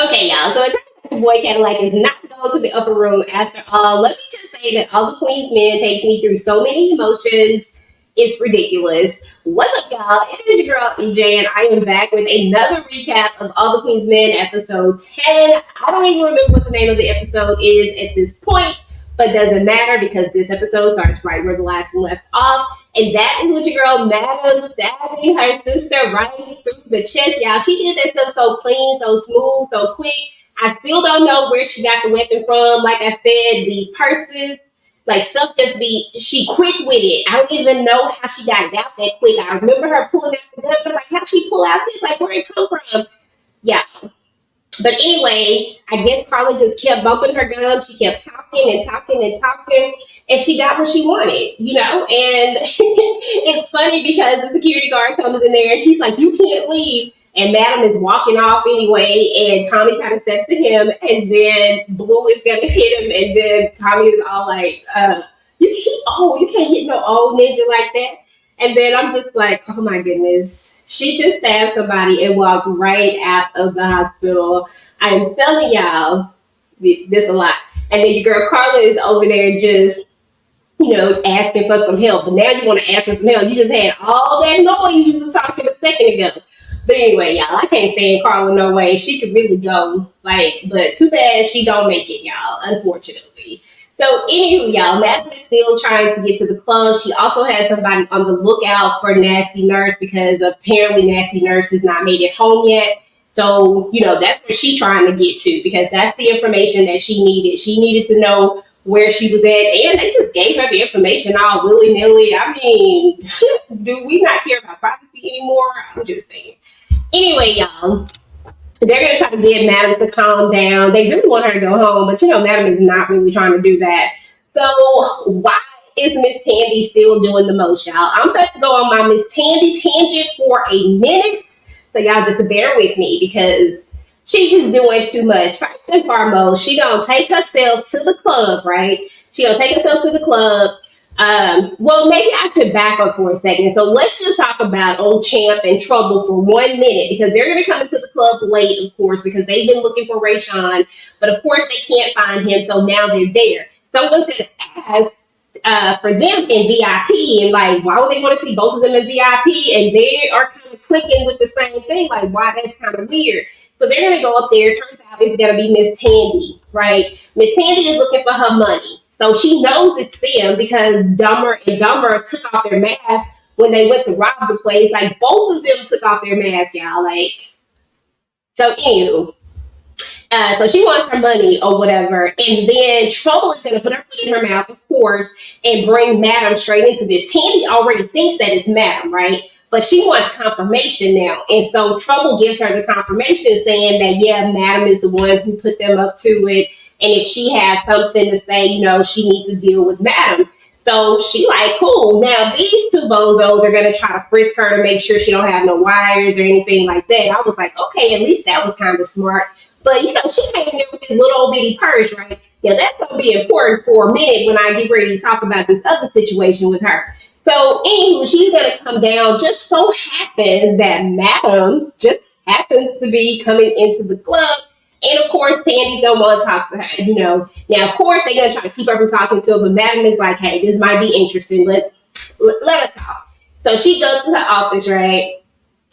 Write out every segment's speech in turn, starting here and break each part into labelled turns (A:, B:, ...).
A: Okay, y'all. So it turns out the boy Cadillac is not going to the upper room after all. Let me just say that all the Queen's men takes me through so many emotions. It's ridiculous. What's up, y'all? It is your girl EJ, and I am back with another recap of All the Queen's Men, episode 10. I don't even remember what the name of the episode is at this point, but doesn't matter because this episode starts right where the last one left off. And that is with your girl Madam stabbing her sister right through the chest. Y'all, she did that stuff so clean, so smooth, so quick. I still don't know where she got the weapon from. Like I said, these purses, like stuff just be, she quick with it. I don't even know how she got it out that quick. I remember her pulling out the gun. I'm like, how she pull out this? Like, where it come from? Yeah. But anyway, I guess Carla just kept bumping her gum. She kept talking and talking and talking, and she got what she wanted, you know? And it's funny because the security guard comes in there and he's like, you can't leave. And Madam is walking off anyway, and Tommy kind of says to him, and then Blue is going to hit him, and then Tommy is all like, you can't hit no old ninja like that. And then I'm just like, oh my goodness. She just stabbed somebody and walked right out of the hospital. I'm telling y'all this a lot. And then your girl Carla is over there just, asking for some help. But now you want to ask for some help. You just had all that noise you was talking a second ago. But anyway, y'all, I can't stand Carla no way. She could really go. But too bad she don't make it, y'all, unfortunately. So, anywho, y'all, Madeline is still trying to get to the club. She also has somebody on the lookout for Nasty Nurse because apparently Nasty Nurse has not made it home yet. So, that's where she's trying to get to because that's the information that she needed. She needed to know where she was at, and they just gave her the information all willy-nilly. I mean, do we not care about privacy anymore? I'm just saying. Anyway, y'all, they're going to try to get Madam to calm down. They really want her to go home, but Madam is not really trying to do that. So why is Miss Tandy still doing the most, y'all? I'm about to go on my Miss Tandy tangent for a minute. So y'all just bear with me because she's just doing too much. First and foremost, she going to take herself to the club, right? She going to take herself to the club. Well, maybe I should back up for a second. So let's just talk about old Champ and Trouble for 1 minute because they're going to come into the club late, of course, because they've been looking for Rayshawn, but of course they can't find him, so now they're there. Someone said ask for them in VIP, and like, why would they want to see both of them in VIP? And they are kind of clicking with the same thing, like, why that's kind of weird. So they're going to go up there. Turns out it's going to be Miss Tandy, right? Miss Tandy is looking for her money. So she knows it's them because Dumber and Dumber took off their mask when they went to rob the place. Like, both of them took off their mask, y'all. So anywho. So she wants her money or whatever. And then Trouble is going to put her foot in her mouth, of course, and bring Madam straight into this. Tandy already thinks that it's Madam, right? But she wants confirmation now. And so Trouble gives her the confirmation saying that, yeah, Madam is the one who put them up to it. And if she has something to say, she needs to deal with Madam. So she like, cool. Now these two bozos are going to try to frisk her to make sure she don't have no wires or anything like that. I was like, okay, at least that was kind of smart. But, she came there with this little old bitty purse, right? Yeah, that's going to be important for a minute when I get ready to talk about this other situation with her. So, anywho, she's going to come down. Just so happens that Madam just happens to be coming into the club. And, of course, Tandy's going to want to talk to her, Now, of course, they're going to try to keep her from talking to her. But Madam is like, hey, this might be interesting. Let her talk. So she goes to her office, right?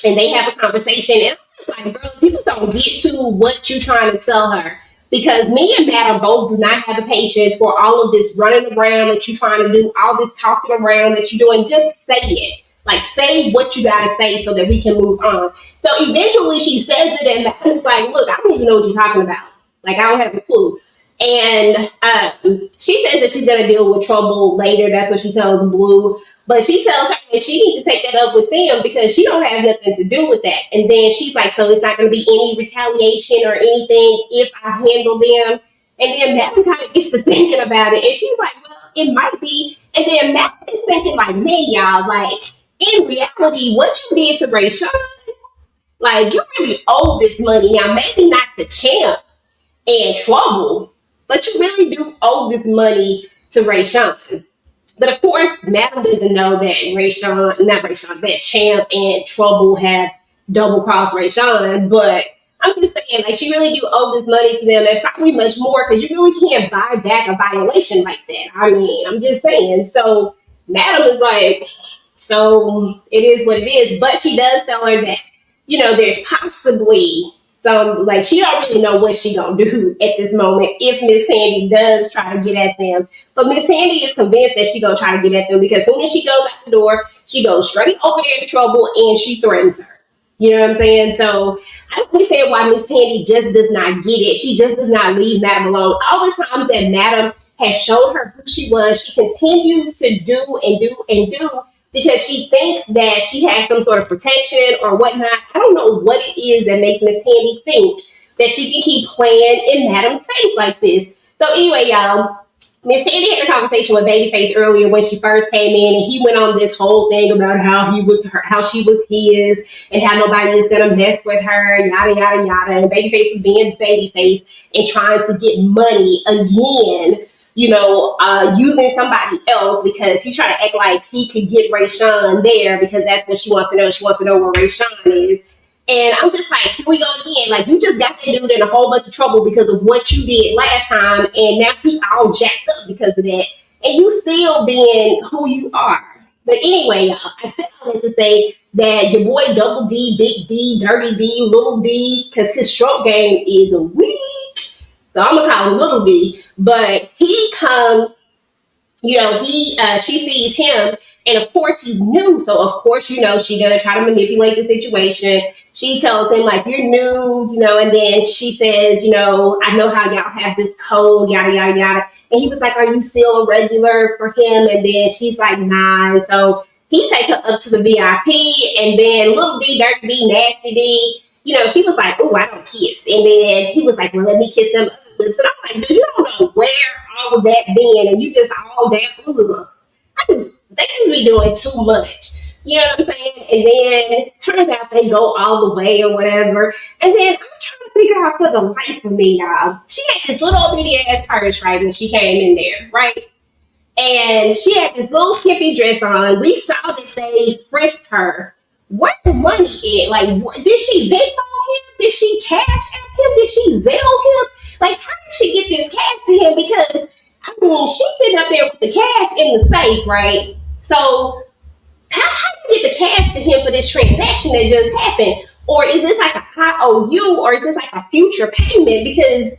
A: And they have a conversation. And I'm just like, girl, people don't get to what you're trying to tell her. Because me and Madam both do not have the patience for all of this running around that you're trying to do, all this talking around that you're doing. Just say it. Like, say what you got to say so that we can move on. So eventually she says it, and Madam's like, look, I don't even know what you're talking about. Like, I don't have a clue. And she says that she's going to deal with Trouble later. That's what she tells Blue. But she tells her that she needs to take that up with them because she don't have nothing to do with that. And then she's like, so it's not going to be any retaliation or anything if I handle them. And then Madam kind of gets to thinking about it. And she's like, well, it might be. And then Madam is thinking like me, y'all. Like, in reality, what you did to Rayshawn, like, you really owe this money. Now, maybe not to Champ and Trouble, but you really do owe this money to Rayshawn. But of course, Madam doesn't know that that Champ and Trouble have double crossed Rayshawn. But I'm just saying, like, she really do owe this money to them, and probably much more, because you really can't buy back a violation like that. I mean, I'm just saying. So Madam is like, so it is what it is. But she does tell her that, there's possibly some, like, she don't really know what she gonna do at this moment if Miss Handy does try to get at them. But Miss Handy is convinced that she gonna try to get at them, because as soon as she goes out the door, she goes straight over there to trouble and she threatens her. You know what I'm saying? So I don't understand why Miss Handy just does not get it. She just does not leave Madam alone. All the times that Madam has showed her who she was, she continues to do and do and do, because she thinks that she has some sort of protection or whatnot. I don't know what it is that makes Miss Handy think that she can keep playing in Madam's face like this. So anyway, y'all, Miss Sandy had a conversation with Babyface earlier when she first came in, and he went on this whole thing about how he was her, how she was his, and how nobody is gonna mess with her, yada yada yada. And Babyface was being Babyface and trying to get money again, using somebody else, because he's trying to act like he could get Ray Sean there, because that's what she wants to know. She wants to know where Ray Sean is. And I'm just like, here we go again. Like, you just got that dude in a whole bunch of trouble because of what you did last time, and now he all jacked up because of that. And you still being who you are. But anyway, y'all, I said all that to say that your boy Double D, Big D, Dirty D, Little D, because his stroke game is weak. So I'm gonna call him Little D. But he comes, she sees him, and of course he's new, so of course she's gonna try to manipulate the situation. She tells him, like, you're new, and then she says, I know how y'all have this code, yada yada yada. And he was like, are you still a regular for him? And then she's like, nah. And so he takes her up to the VIP, and then Little D, Dirty D, Nasty D, she was like, oh, I don't kiss. And then he was like, well, let me kiss them lips. And I'm like, dude, you don't know where all of that been, and you just all damn, they just be doing too much. You know what I'm saying? And then turns out they go all the way or whatever. And then I'm trying to figure out, for the life of me, y'all, she had this little bitty ass purse, right, when she came in there, right? And she had this little skimpy dress on. We saw that they frisked her. Where the money at? Like, did she Venmo him? Did she cash at him? Did she Zelle him? Like, how did she get this cash to him? Because, I mean, she's sitting up there with the cash in the safe, right? So, how do you get the cash to him for this transaction that just happened? Or is this like a IOU, or is this like a future payment? Because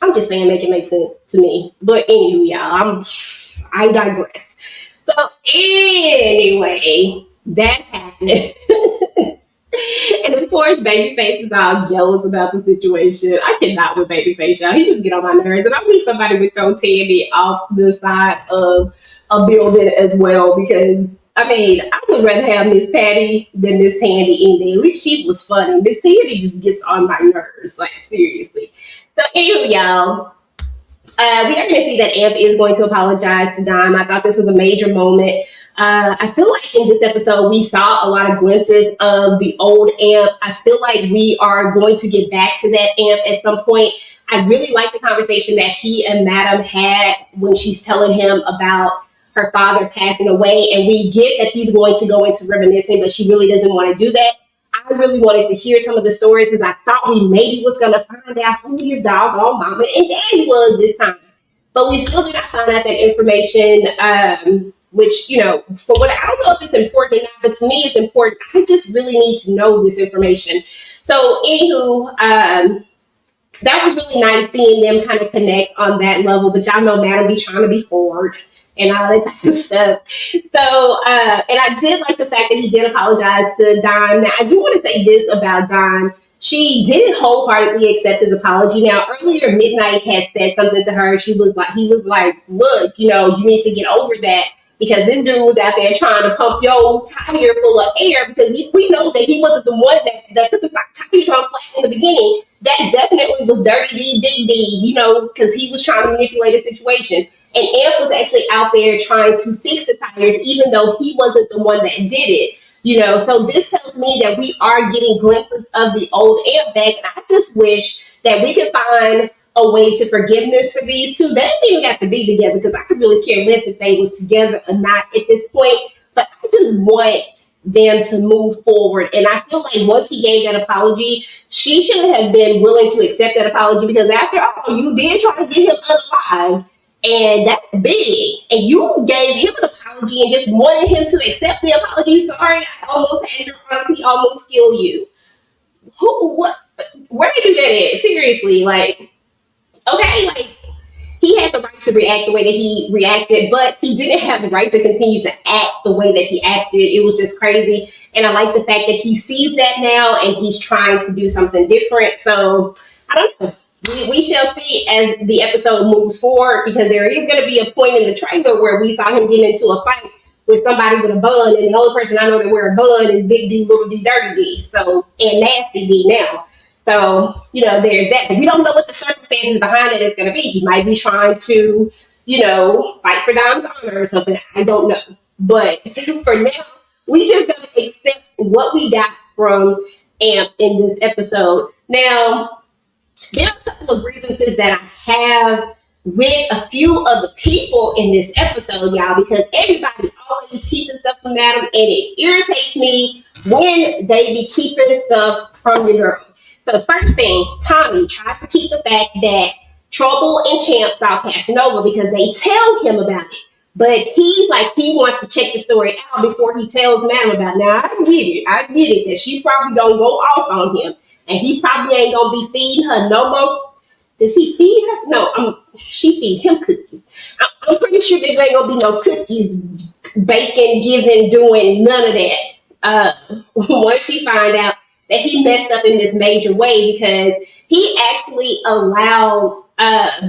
A: I'm just saying, make it make sense to me. But anyway, y'all, I digress. So anyway, that happened. And of course, Babyface is all jealous about the situation. I cannot with Babyface, y'all. He just get on my nerves. And I wish somebody would throw Tandy off the side of a building as well, because I mean, I would rather have Miss Patty than Miss Tandy in there. At least she was funny. Miss Tandy just gets on my nerves, like, seriously. So anyway, y'all, we are going to see that Amp is going to apologize to Dime. I thought this was a major moment. I feel like in this episode, we saw a lot of glimpses of the old Amp. I feel like we are going to get back to that Amp at some point. I really like the conversation that he and Madam had when she's telling him about her father passing away. And we get that he's going to go into reminiscing, but she really doesn't want to do that. I really wanted to hear some of the stories, because I thought we maybe was going to find out who his doggone mama and daddy was this time. But we still did not find out that information, which, for what, I don't know if it's important or not, but to me it's important. I just really need to know this information. So anywho, that was really nice seeing them kind of connect on that level. But y'all know Madam be trying to be forward and all that type of stuff. So, and I did like the fact that he did apologize to Don. Now, I do want to say this about Don. She didn't wholeheartedly accept his apology. Now, earlier, Midnight had said something to her. He was like, look, you need to get over that, because this dude was out there trying to pump your tire full of air, because we know that he wasn't the one that put the tires on flat in the beginning. That definitely was Dirty D, Big D, because he was trying to manipulate the situation. And Amp was actually out there trying to fix the tires, even though he wasn't the one that did it. So this tells me that we are getting glimpses of the old Amp back. And I just wish that we could find a way to forgiveness for these two. They didn't even have to be together, because I could really care less if they was together or not at this point. But I just want them to move forward. And I feel like once he gave that apology, she should have been willing to accept that apology, because after all, you did try to get him alive. And that's big. And you gave him an apology and just wanted him to accept the apology. Sorry, I almost had your auntie almost kill you. Who, what, where did you do that at? Seriously, like, okay, like, he had the right to react the way that he reacted, but he didn't have the right to continue to act the way that he acted. It was just crazy. And I like the fact that he sees that now and he's trying to do something different. So I don't know. We shall see as the episode moves forward, because there is going to be a point in the trailer where we saw him get into a fight with somebody with a bun, and the only person I know that wear a bun is Big D, Little D, Dirty D, so, and Nasty D now. So, there's that. But we don't know what the circumstances behind it is going to be. He might be trying to, fight for Dom's honor or something. I don't know. But for now, we just got to accept what we got from Amp in this episode. Now, there are a couple of grievances that I have with a few of the people in this episode, y'all, because everybody always keeping stuff from Madam, and it irritates me when they be keeping stuff from the girl. So the first thing, Tommy tries to keep the fact that Trouble and Champ saw Casanova because they tell him about it. But he's like, he wants to check the story out before he tells Madam about it. Now, I get it, that she probably gonna go off on him. And he probably ain't gonna be feeding her no more. Does he feed her? No, she feed him cookies. I'm pretty sure there ain't gonna be no cookies, bacon, giving, doing none of that. Once she find out that he messed up in this major way, because he actually allowed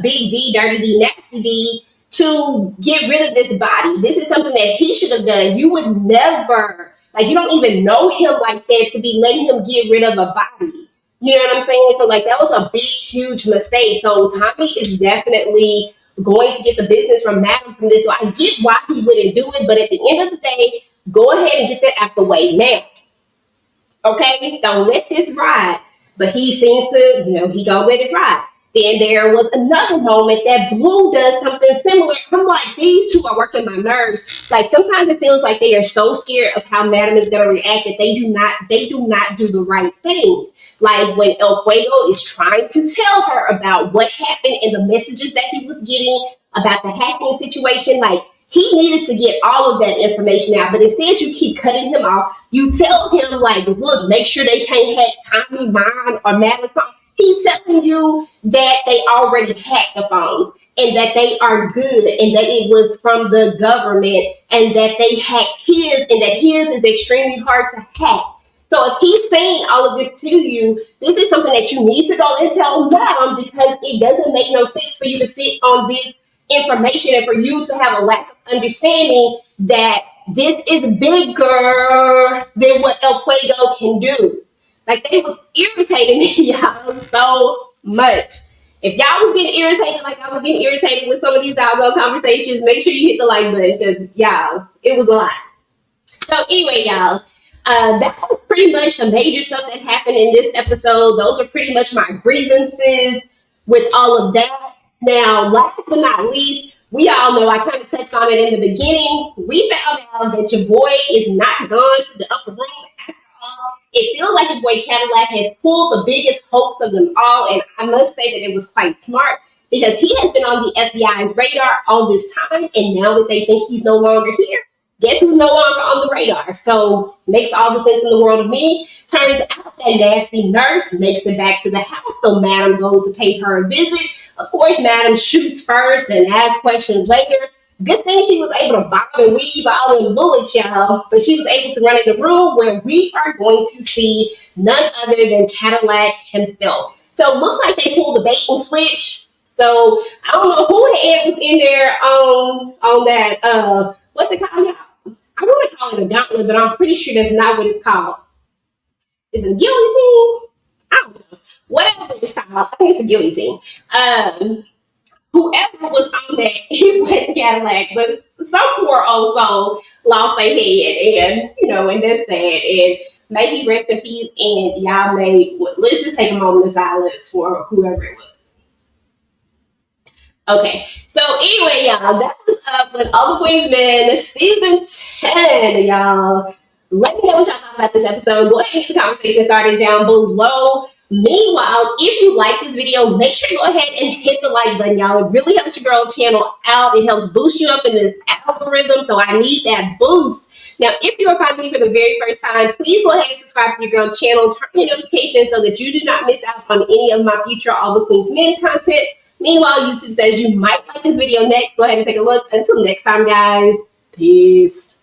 A: Big D, Dirty D, Nasty D to get rid of this body. This is something that he should have done. You would never, like, you don't even know him like that to be letting him get rid of a body. You know what I'm saying? So, like, that was a big, huge mistake. So, Tommy is definitely going to get the business from Madam from this. So, I get why he wouldn't do it. But at the end of the day, go ahead and get that out the way now. Okay? Don't let this ride. But he seems to, he gonna let it ride. Then there was another moment that Blue does something similar. I'm like, these two are working my nerves. Like, sometimes it feels like they are so scared of how Madam is gonna react that they do not do the right things. Like when El Fuego is trying to tell her about what happened and the messages that he was getting about the hacking situation, like, he needed to get all of that information out, but instead you keep cutting him off. You tell him, like, look, make sure they can't hack Tommy, mine, or Madeline's phone. He's telling you that they already hacked the phones and that they are good and that it was from the government and that they hacked his and that his is extremely hard to hack. So if he's saying all of this to you, this is something that you need to go and tell Madam, because it doesn't make no sense for you to sit on this information and for you to have a lack of understanding that this is bigger than what El Fuego can do. Like, they was irritating me, y'all, so much. If y'all was getting irritated like I was getting irritated with some of these doggone conversations, make sure you hit the like button, because, y'all, it was a lot. So anyway, y'all, that was pretty much the major stuff that happened in this episode. Those are pretty much my grievances with all of that. Now, last but not least, we all know, I kind of touched on it in the beginning. We found out that your boy is not gone to the upper room after all. It feels like your boy Cadillac has pulled the biggest hoax of them all, and I must say that it was quite smart, because he has been on the FBI's radar all this time, and now that they think he's no longer here, guess who's no longer on the radar? So, makes all the sense in the world of me. Turns out that nasty nurse makes it back to the house, so Madam goes to pay her a visit. Of course, Madam shoots first and asks questions later. Good thing she was able to bob and weave all the bullets, y'all. But she was able to run in the room where we are going to see none other than Cadillac himself. So, it looks like they pulled the bait and switch. So, I don't know who head was in there on that, what's it called, y'all? I want to call it a gauntlet, but I'm pretty sure that's not what it's called. Is it a guillotine? I don't know. Whatever it's called, I think it's a guillotine. Whoever was on that, it wasn't Cadillac, but some poor old soul lost their head, and that's sad. And may he rest in peace. And y'all let's just take a moment of silence for whoever it was. Okay, so anyway, y'all, that was with All the Queens Men, season 10, y'all. Let me know what y'all thought about this episode. Go ahead and get the conversation started down below. Meanwhile, if you like this video, make sure you go ahead and hit the like button, y'all. It really helps your girl channel out. It helps boost you up in this algorithm, so I need that boost. Now, if you are finding me for the very first time, please go ahead and subscribe to your girl channel. Turn your notifications so that you do not miss out on any of my future All the Queens Men content. Meanwhile, YouTube says you might like this video next. Go ahead and take a look. Until next time, guys. Peace.